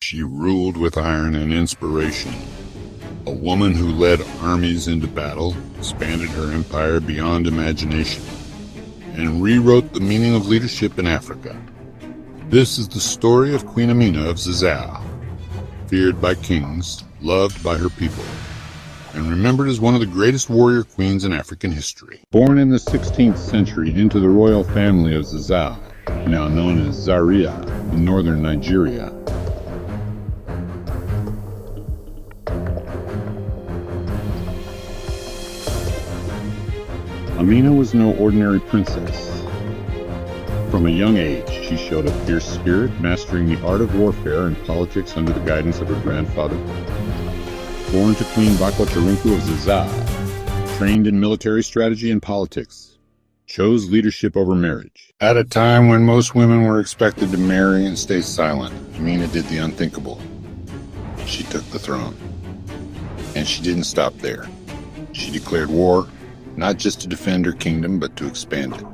She ruled with iron and inspiration. A woman who led armies into battle, expanded her empire beyond imagination, and rewrote the meaning of leadership in Africa. This is the story of Queen Amina of Zazzau, feared by kings, loved by her people, and remembered as one of the greatest warrior queens in African history. Born in the 16th century into the royal family of Zazzau, now known as Zaria in northern Nigeria, Amina was no ordinary princess. From a young age, she showed a fierce spirit, mastering the art of warfare and politics under the guidance of her grandfather. Born to Queen Bakwacharinku of Zazzau, trained in military strategy and politics, chose leadership over marriage. At a time when most women were expected to marry and stay silent, Amina did the unthinkable. She took the throne. And she didn't stop there. She declared war, not just to defend her kingdom, but to expand it.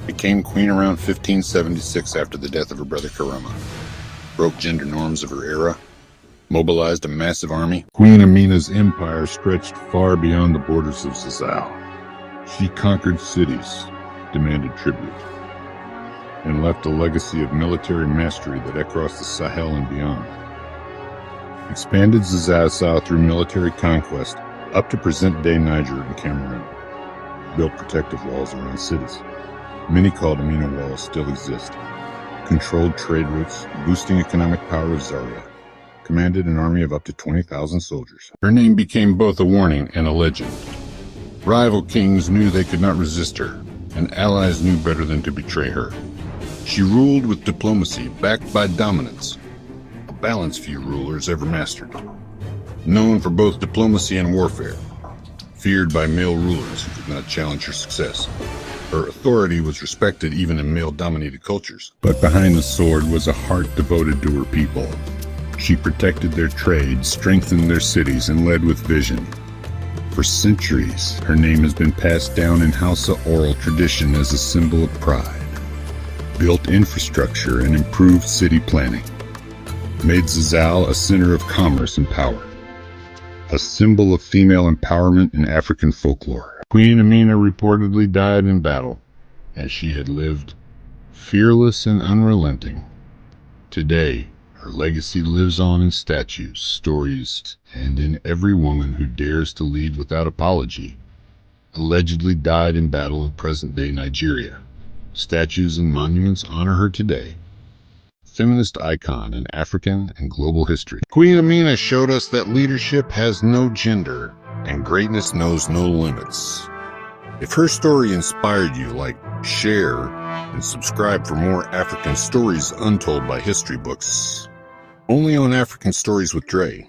Became queen around 1576 after the death of her brother Karama. Broke gender norms of her era. Mobilized a massive army. Queen Amina's empire stretched far beyond the borders of Zazzau. She conquered cities, demanded tribute, and left a legacy of military mastery that crossed the Sahel and beyond. Expanded Zazzau through military conquest up to present-day Niger and Cameroon. Built protective walls around cities. Many called Amina walls still exist. Controlled trade routes, boosting economic power of Zaria. Commanded an army of up to 20,000 soldiers. Her name became both a warning and a legend. Rival kings knew they could not resist her, and allies knew better than to betray her. She ruled with diplomacy, backed by dominance, a balance few rulers ever mastered. Known for both diplomacy and warfare, feared by male rulers who could not challenge her success. Her authority was respected even in male-dominated cultures. But behind the sword was a heart devoted to her people. She protected their trade, strengthened their cities, and led with vision. For centuries, her name has been passed down in Hausa oral tradition as a symbol of pride. Built infrastructure and improved city planning. Made Zazzau a center of commerce and power. A symbol of female empowerment in African folklore. Queen Amina reportedly died in battle, as she had lived, fearless and unrelenting. Today, her legacy lives on in statues, stories, and in every woman who dares to lead without apology. Allegedly died in battle in present-day Nigeria. Statues and monuments honor her today. Feminist icon in African and global history. Queen Amina showed us that leadership has no gender and greatness knows no limits. If her story inspired you, share, and subscribe for more African stories untold by history books. Only on African Stories with Drey.